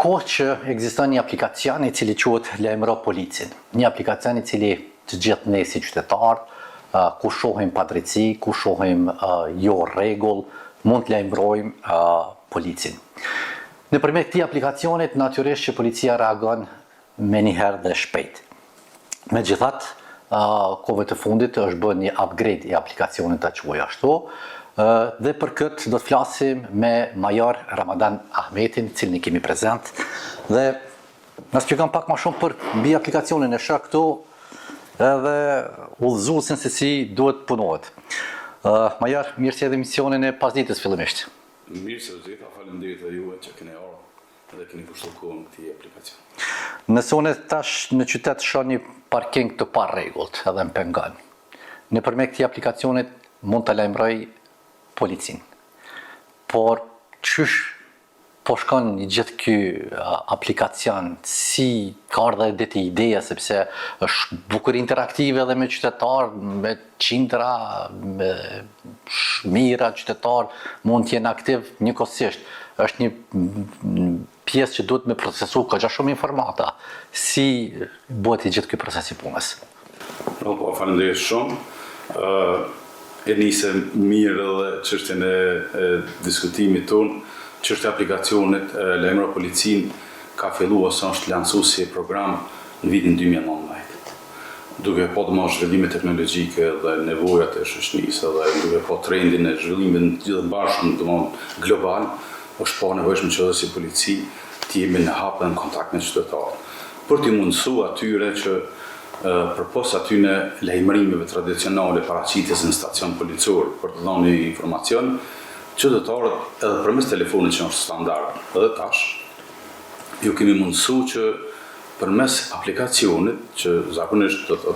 kohë që ekziston një aplikacion I cili quhet Lajmëro Policin. Një aplikacion I cili të gjithë ne si qytetarë, ku shohim padrejtësi, ku shohim jo rregull, mund të lajmërojmë policin. Nëpërmjet këtij aplikacionit, natyrisht që policia reagon menjëherë dhe shpejt. Megjithatë, kohëve të fundit është bërë një upgrade I aplikacionit ta quaj ashtu, dhe për këtë do të flasim me Major Ramadan Ahmetin, cilin I kemi prezent, dhe na shpjegon pak më shumë për mbi aplikacionin e shoh këtu, edhe udhëzuesin se si duhet punohet. Major, mirë se erdhi në misionin e pasdites fillimisht. Mirë se u zgjeta, faleminderit edhe juve që keni ardhur dhe keni kushtuar kohën këtij aplikacion. Nëse tash në qytet shoh një parking të pa rregullt, edhe më pengon. Nëpërmjet këtij aplikacionit mund ta lajmëroj policin. Por çysh po shkon një gjithë ky aplikacion, si ka ardhe ditë ideja, sepse është bukur interaktive edhe me qytetar, me qindra, me shmira qytetar, mund të jenë aktiv njëkohësisht. Është një pjesë që duhet me procesu ka shumë informata. Si bëhet I gjithë ky proces I punës? Po, faleminderit shumë. E nisem mirë edhe çështjen e diskutimit tonë. Çështja e aplikacionit Lajmëro Policin ka filluar ose është lancuar si program në vitin 2019. Duke po të marrë zhvillime teknologjike dhe nevojat e shoqërisë dhe duke po trendin e zhvillimit të gjithë bashkëm, domthonë global, është po nevojshme që edhe si polici të jemi në hap dhe në kontakt me qytetarët. Për t'i mundësuar atyre që përpos atyne lajmërimeve tradicionale paraqitjes në stacion policor për të dhënë informacion, qytetarët edhe përmes telefonit që është standard edhe tash, ju kemi mundësuar që përmes aplikacionit që zakonisht do të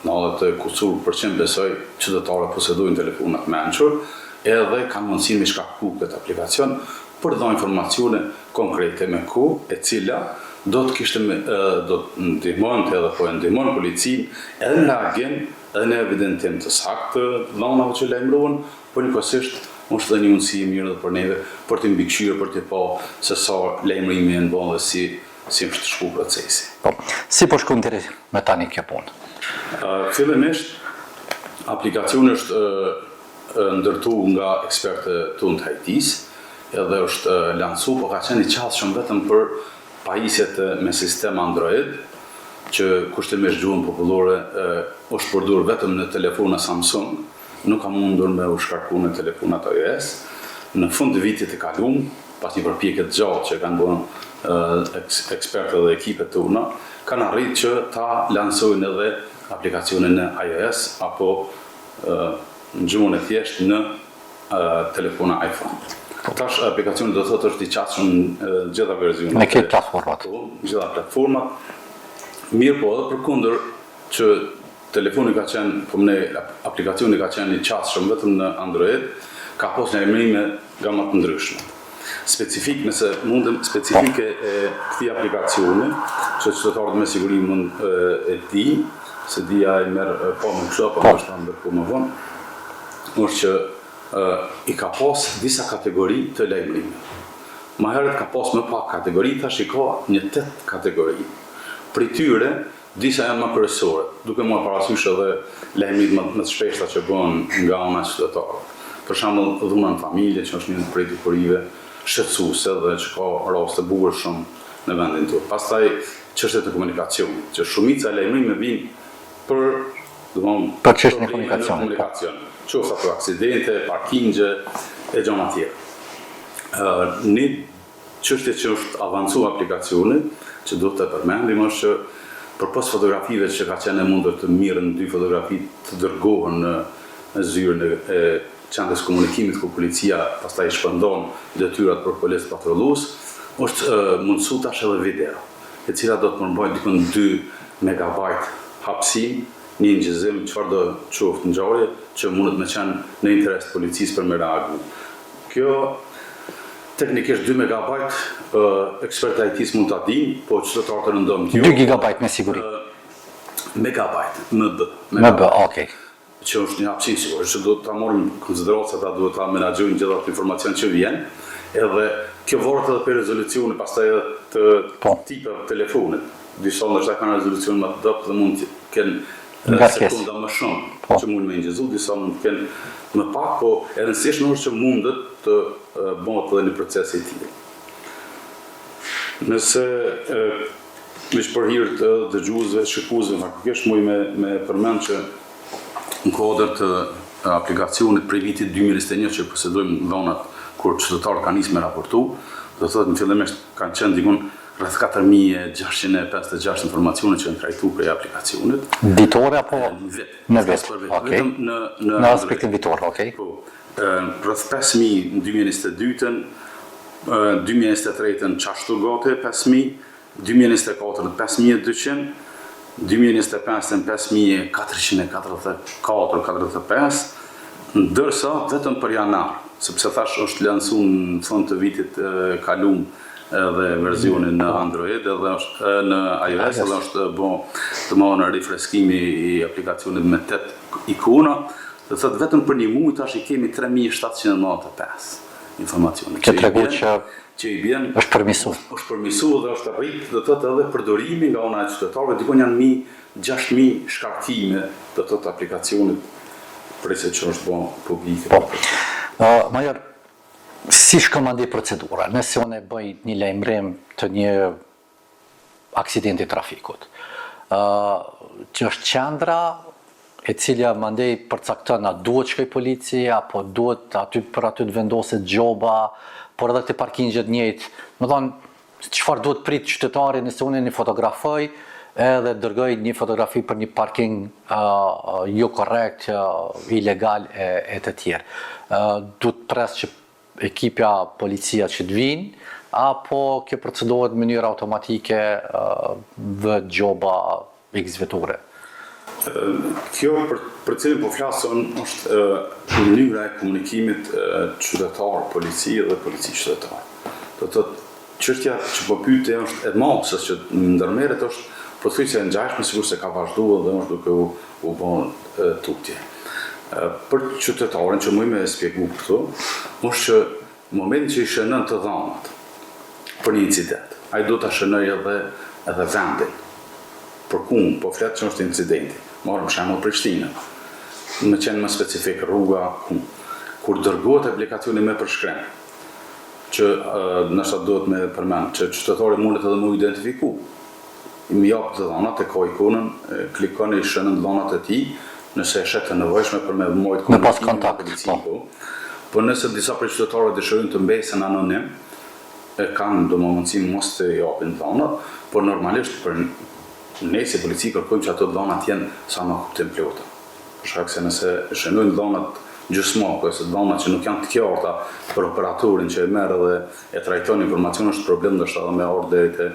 90% besoj qytetarët posedojnë telefonat mençur, edhe kanë mundësinë me shkaktu këtë aplikacion për të dhënë informacione konkrete me kohë e cila do të ndihmonte edhe po e ndihmon policin edhe në reagim edhe në evidentim të saktë të dhënave që lajmërohen, por njëkohësisht është edhe një mundësi e mirë edhe për neve për të mbikëqyrë, për të pa se sa lajmërimi janë bën dhe si është të shku procesi. Po, si po shkon deri me tani kjo punë? Fillimisht aplikacioni është ndërtuar nga ekspertë tonë të IT-s, edhe është lancuar, por ka qenë I qasshëm vetëm për pajisjet me sistem Android, që kushtimisht gjuhën popullore është përdorur vetëm në telefona Samsung, nuk ka mundur me u shkarku në telefonat iOS. Në fund të vitit të kaluar, pas një përpjekje të gjatë që kanë bërë ekspertë dhe ekipet tona, kanë arritur që ta lansojnë edhe aplikacionin në iOS apo në gjuhën e thjeshtë në telefona iPhone. Tash aplikacioni do të thotë është I qasshëm në gjitha versionet. Në këtë platformat. Gjitha platformat. Mirë po edhe përkundër që telefoni ka qenë, po ne aplikacioni ka qenë I qasshëm vetëm në Android, ka pas lajmërime nga më të ndryshme. Specifik, nëse mundem specifike e këtij aplikacioni, që qytetarët me siguri mund e di, se dia I merr po më kështu apo është ndërkohë më vonë, është që I ka pas disa kategori të lajmërimeve. Më herët ka pas më pak kategori, tash I ka një 8 kategori. Prej tyre, disa janë më kryesore, duke marrë parasysh edhe lajmërit më të shpeshta që bëhen nga ana e qytetarëve. Për shembull, dhuna në familje, që është një prej dukurive shqetësuese dhe që ka raste të bukur shumë në vendin tonë. Pastaj çështjet e komunikacionit, që shumica e lajmërimeve vijnë për çështjen e komunikacionit. Qoftë ato aksidente, parkingje e gjëra tjera. Një çështje që është avancuar aplikacioni, që duhet të përmendim është që përpos fotografive që ka qenë mundur të mirën 2 fotografi të dërgohen në zyrën e qendrës komunikimit ku policia pastaj shpërndon detyrat për policë patrullues, është mundësuar tash edhe video, e cila do të përmbajë dikon 2 megabajt hapësim, një ngjizim çfarë do qoftë ngjarje që mundet me qenë në interes të policisë për me reagu. Kjo teknikisht 2 megabajt ekspertë IT-s mund ta dinë, po qytetarët e rëndom 2 gigabajt me siguri. Megabajt, MB, okay. Që është një hapësim sigurisht që do ta marrim në konsideratë se ata duhet ta menaxhojnë gjithë ato informacion që vjen, edhe Kjo varet edhe për rezolucionit, pastaj edhe të tipeve të telefonit. Disa ndoshta kanë rezolucion më të dobët dhe mund të kenë sekunda më shumë që mund me ingjezu, disa mund të kenë më pak, po e rëndësishme është që mundet të bëhet edhe një proces i tillë. Nëse veç për hir të dëgjuesve, shikuesve, faktikisht muj me përmend që në kodër të aplikacionit prej vitit 2021 që posedojmë dhonat kur qytetarët kanë nisë me raportu, do thotë në fillimisht kanë qenë dikun rreth 4656 informacione që janë trajtuar prej aplikacionit. Vitore apo në vit? Okej. Në aspektin vitor, okej. Po. Rreth 5000 në 2022-ën, 2023-ën qashtu gati 5000, 2024-ën 5200, 2025-ën 5444-45, ndërsa vetëm për janar, sepse thash është lansu në fund të vitit kalum edhe versionin në Android edhe është në iOS edhe është të marrë në rifreskimi i aplikacionit me 8 ikona, dhe thot vetëm për një muaj tash I kemi 3795 informacione. Që tregon që I bjen është përmisu. Është përmisu dhe është rrit, dhe thot edhe përdorimi nga ana e qytetarëve, dikon janë 6000 shkarkime të të aplikacionit prej se që është bon publike. Major, si shkëmandi procedura? Nëse unë e bëj një lajmërim të një aksidenti trafikut, që është qendra e cilja mandej përcakton a duhet shkoj polici, apo duhet për aty të vendoset gjoba, por edhe të parkingjet njëjtë. Më thonë, çfarë duhet prit qytetari nëse unë një fotografoj, edhe dërgoj një fotografi për një parking jo korrekt, ilegal e të tjerë. Duhet pres që ekipja policia që të vinë, apo kjo procedohet në mënyrë automatike dhe gjoba x vetore? Kjo për cilin po flasën është mënyra e komunikimit qytetar-polici dhe polici-qytetar. Do të thotë, çështja që po pyete është e mosës që ndërmerret është pothuajse e ngjashme, sigurisht se ka vazhduar dhe është duke u bën tutje. Për qytetarin që më me shpjegu këtu, është që në momentin që I shënon të dhënat për një incident, ai do ta shënojë edhe vendin. Për ku po flet që është incidenti. Marrëm shembull Prishtinën. Më qenë më specifik rruga kur dërgohet aplikacioni me përshkrim, që nështë duhet me përmend, që qytetari mundet edhe më identifiku. I më jap të dhënat e ka ikonën, klikoni I shënën dhënat e tij, nëse e shet të nevojshme për me mojt me pas kontakt. Po nëse disa prej qytetarëve dëshirojnë të mbesen anonim, e kanë domosdoshmësi mos të japin dhënat, por normalisht për ne si polici kërkojmë që ato dhënat jenë sa më kuptim plota. Për shkak se nëse shënojnë dhënat gjysmake ose dhënat që nuk janë të qarta për operatorin që e merr dhe e trajton informacionin, është problem ndoshta edhe me ardhur deri te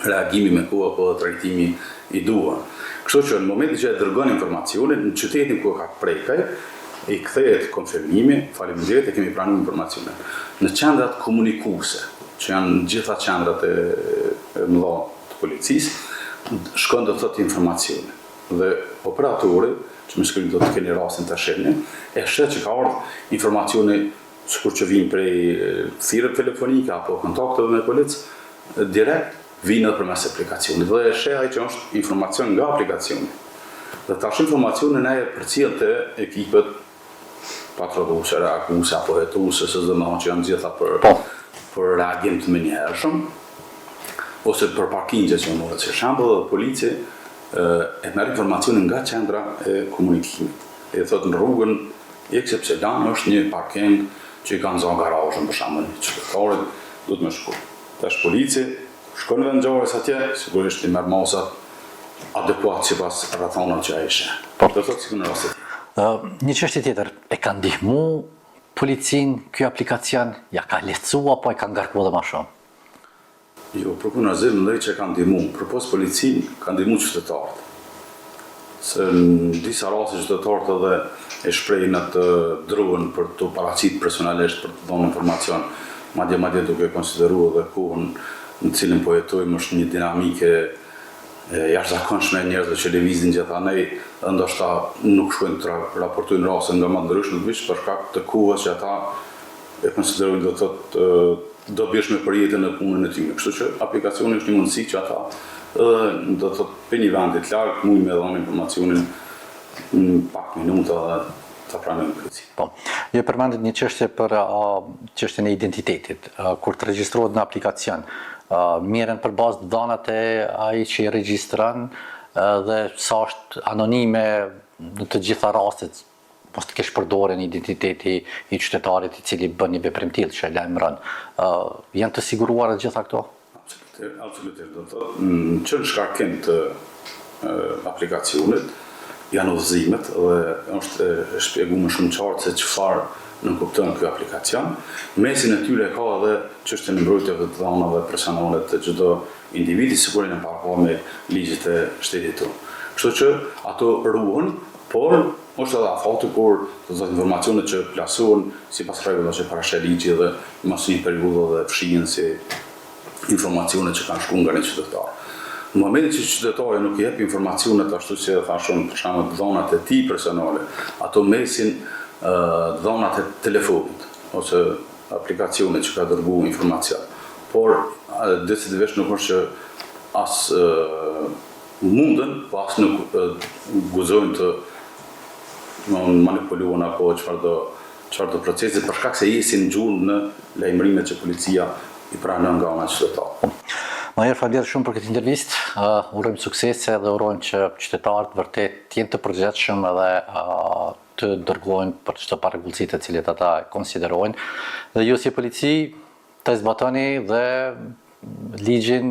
reagimi me kohë apo trajtimi I duhur. Kështu që në momentin që e dërgon informacionin në qytetin ku ka prekaj, I kthehet konfirmimi, faleminderit e kemi pranuar informacionin. Në qendrat komunikuese, që janë gjitha qendrat e mëdha të policisë, shkon do të thotë informacioni. Dhe operatori, që më shkrim do të keni rastin të shihni, e shet që ka ardhur informacioni sikur që vijnë prej thirrjeve telefonike apo kontakteve me policë, direkt vinë edhe përmes aplikacionit. Dhe e sheh ai që është informacion nga aplikacioni. Dhe tash informacionin ai e përcjell te ekipet patrulluese, reaguese apo hetuese, se domethënë që janë gjitha për reagim të menjëhershëm, ose për parkingje që më si shembull, dhe polici e merr informacionin nga qendra e komunikimit. E thotë në rrugën XY është një parking që I kanë zonë garazhin për shembull, qytetarit duhet më shku. Tash polici shkon në vendngjarjes atje, sigurisht I merr masat adekuat sipas rrethonave që ai sheh. Do të thotë sikur në rastin. Një çështje tjetër, e ka ndihmu policin ky aplikacion, ja ka lehtësuar apo e ka ngarkuar edhe më shumë? Jo, për punazim ndaj që ka ndihmu, përpos policin ka ndihmu qytetarët. Se në disa raste qytetarët edhe e shprehin atë druën për të paraqitur personalisht për të dhënë informacion, madje duke konsideruar edhe kohën në cilën po jetojmë është një dinamike jashtëzakonshme, njerëzve që lëvizin gjithanej, ndoshta nuk shkojnë të raportojnë raste nga më ndryshme, për shkak të kohës që ata e konsiderojnë do të thotë dobishme për jetën e punën e tyre. Kështu që aplikacioni është një mundësi që ata edhe do të thotë për një vend të larg mund me dhënë informacionin në pak minuta dhe ta pranojnë policin. Po. Ju përmendit një çështje për çështjen e identitetit. Kur të regjistrohet në aplikacion, merren për bazë dhënat e ai që i regjistron dhe sa është anonime në të gjitha rastet, mos të kesh përdorën identiteti i qytetarit i cili bën një veprim tillë që e lajmëron. Janë të siguruara të gjitha këto? Absolutisht, do të thotë, që në shkarkim të aplikacionit janë udhëzimet dhe është e shpjeguar shumë qartë se çfarë nuk kupton ky aplikacion. Mesin e tyre ka edhe çështjen e mbrojtjeve të dhënave personale të çdo individi, sigurisht në barabartë me ligjet e shtetit tonë. Kështu që ato ruhen, por është edhe afati kur të thotë informacionet që plasohen sipas rregullave që parashë ligji dhe mos një periudhë dhe fshihen si informacionet që kanë shkuar nga një qytetar. Në momentin që qytetari nuk i jep informacionet ashtu si e thashun, për shembull dhënat e tij personale, ato mesin dhënat e telefonit ose aplikacionet që ka dërguar informacion. Por decidisht nuk është që as mundën, po as nuk guxojnë të manipuluan apo çfarë do procesi për shkak se jesin gjurmë në lajmërimet që policia i pranon nga ana qytetare. Majer, faleminderit shumë për këtë intervistë. Urojmë suksese dhe urojmë që qytetarët vërtet jenë të përgjegjshëm dhe të dërgojnë për çdo parregullsi të cilat ata konsiderojnë. Dhe ju si polici të zbatoni dhe ligjin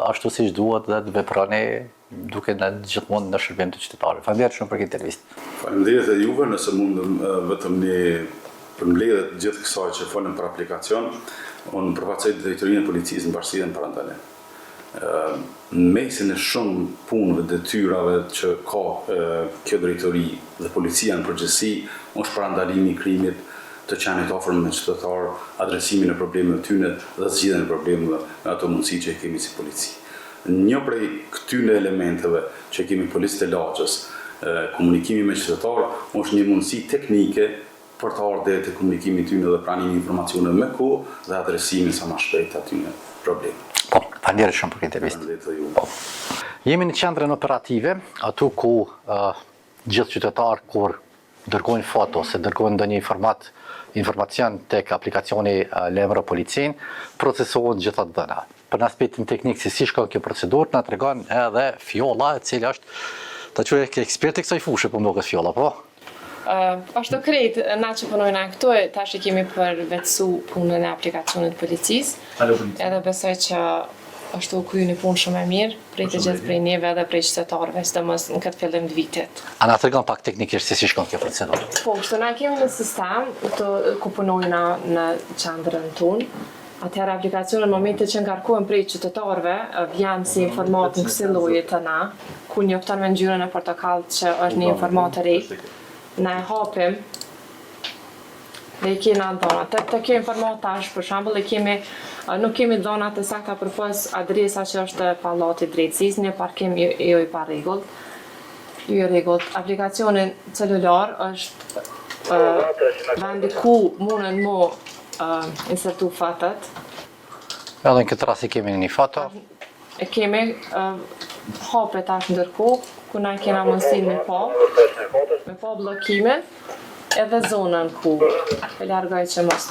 ashtu siç duhet dhe të veproni duke në gjithmonë në shërbim të qytetarëve. Faleminderit shumë për këtë intervistë. Faleminderit edhe juve nëse mundem vetëm një përmbledhje të gjithë kësaj që folën për aplikacion. Unë përfaqësoj drejtorinë e policisë në bashkësinë e Parandale. Në mesin e shumë punëve, detyrave që ka kjo drejtori dhe policia në përgjithësi, është parandalimi i krimit, të qenit afër me qytetar, adresimin e problemeve tyre dhe zgjidhjen e problemeve me ato mundësi që kemi si polici. Një prej këtyre elementeve që kemi policë të lagjës, komunikimi me qytetar, është një mundësi teknike për të ardhur deri te komunikimi tyre dhe pranimi i informacioneve me kohë dhe adresimin sa më shpejt atyre problemeve. Po, faleminderit shumë për këtë intervistë. Po. Jemi në qendrën operative, atu ku gjithë qytetarë kur dërgojnë foto ose dërgojnë ndonjë informacion tek aplikacioni Lemro Policin, procesohen gjitha të dhëna. Për në aspektin teknik se si shkon kjo procedurë, na tregon edhe Fjolla, e cila është ta quaj ekspert e kësaj fushë, po më duket Fjolla, po. Ashtu krejt, na që punojna këtu, tash i kemi përvetësu punën e aplikacionit policisë, edhe besoj që ashtu kryu një punë shumë e mirë, prej të gjithë prej neve edhe prej qytetarëve, sidomos në këtë fillim të vitit. A na tregon pak teknikisht se si shkon kjo procedurë? Po, kështu na kemi një sistem ku punojna në qendrën tonë. Atëherë aplikacionin në momentin që ngarkohen prej qytetarëve, vjen si informat në kësaj lloji të na, ku njofton me ngjyrën e portokallt që është një informat e re. Na e hapim dhe i kena dhënat. Të kjo informat tash, për shembull, nuk kemi dhënat e sakta përpos adresa që është pallati i drejtësisë, një parkim jo i pa rregull. Jo i rregullt. Aplikacionin celular është vendi ku mundën mo insertu fotot. Edhe në këtë rast i kemi një foto. E kemi hape tash ndërkohë, ku na kena mundësi me pa bllokimin, edhe zonën ku e largoj që mos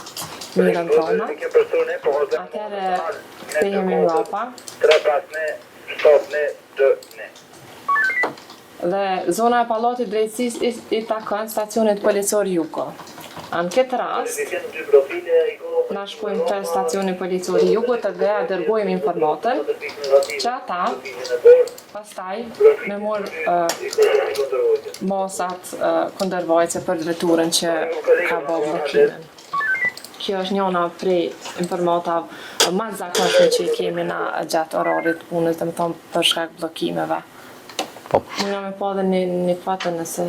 mirën tona. Atëherë kthehemi mbrapa. Dhe zona e pallatit drejtësisë i takon stacionit policor Jugo. Në këtë rast, na shkojmë të stacioni policori Jugut dhe dërgojmë informatën që ata pastaj me morë masat kundërvajtëse për veturën që ka bërë bllokimin. Kjo është njëna prej informatave më të zakonshme që i kemi na gjatë orarit punës, dhe më thonë për shkak bllokimeve. Muna me pa dhe një foto nëse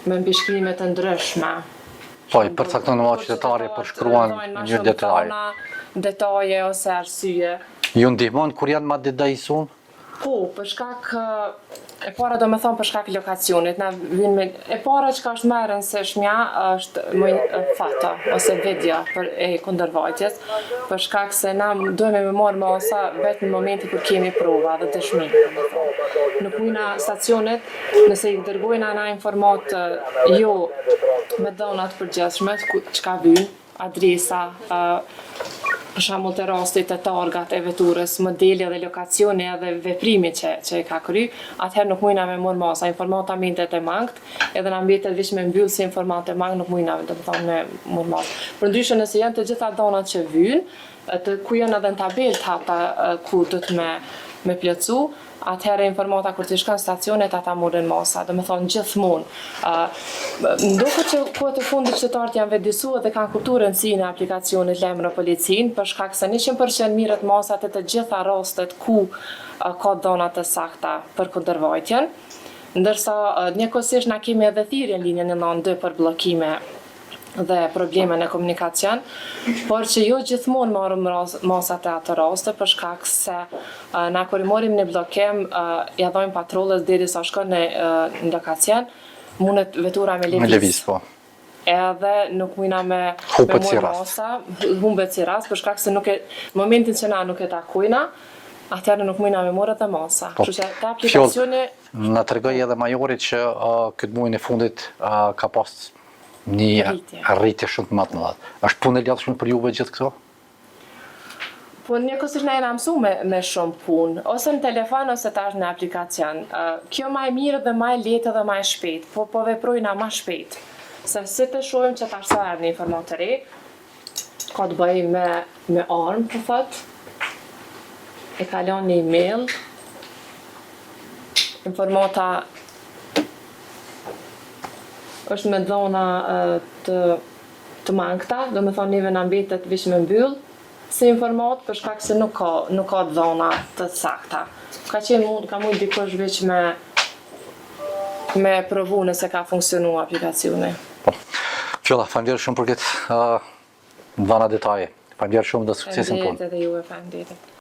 me mbishkrimet të ndryshme. Po, i përcakton në qytetari përshkruan një detaj. Detaje ose arsye. Ju ndihmon kur janë ma dedajsuar? Po, për shkak e para do me thonë për shkak lokacionit, na vjen me e para që është më e rëndësishmja është foto ose video për e kundërvajtjes, për shkak se na duhem me marrë masa vetëm në momentin kur kemi prova dhe dëshmi. Nuk mujna stacionet, nëse i dërgojnë ana informat jo me dhënat përgjithshme, çka vyn, adresa, për shembull të rastit të targat e veturës, modeli dhe lokacioni edhe veprimi që e ka kry, atëherë nuk mujna me marrë masa, informata mendet e mangt, edhe na mbetet veç me mbyll si informata e mangt, nuk mujna do të thonë me marrë masa. Përndryshe nëse janë të gjitha donat që vyn, ku janë edhe në tabel të hapta ku do të me plotsu, atëherë informata kur të shkon stacionet ata morën masa, do me thonë gjithmonë. Ndoshta që kohët e fundit qytetarët janë vetëdijsuar dhe kanë kuptuar rëndësinë e aplikacionit Lajmëro Policin, për shkak se 100% mirët masat e të gjitha rastet ku ka dhëna të sakta për kundërvajtjen, ndërsa njëkohësisht na kemi edhe thirrje në linjën e 92 për bllokime dhe probleme në komunikacion, por që jo gjithmonë marrim masat e atë raste për shkak se na kur i marrim në bllokim ja dhojmë patrollës derisa shkon në lokacion, mundet vetura me lëviz. Po. Edhe nuk mujna me Humbet si rast. masa, humbet si rast, për shkak se nuk e momentin që na nuk e takojna, atëherë nuk mujna me morë të masa. Kështu që ta aplikacioni Na tregoj edhe majori që këtë muajin e fundit ka pas një rritje shumë të madhe. Është punë e lehtë shumë për juve gjithë këto? Po njëkohësisht na jena mësu me shumë punë, ose në telefon ose tash në aplikacion. Kjo më e mirë dhe më e lehtë dhe më e shpejt, po veprojna më shpejt. Se si të shohim që tash sa erdhi informat të re, ka të bëjë me armë, po thot, e kalon një email, informata është me dhona të mangta, do me thonë neve në mbetet vish me mbyll, si informat për shkak se nuk ka dhona të sakta. Ka mund dikush veç me provu nëse ka funksionu aplikacioni. Fjolla, faleminderit shumë për këtë dhëna detaje. Faleminderit shumë dhe suksesin punë. Faleminderit edhe juve, faleminderit.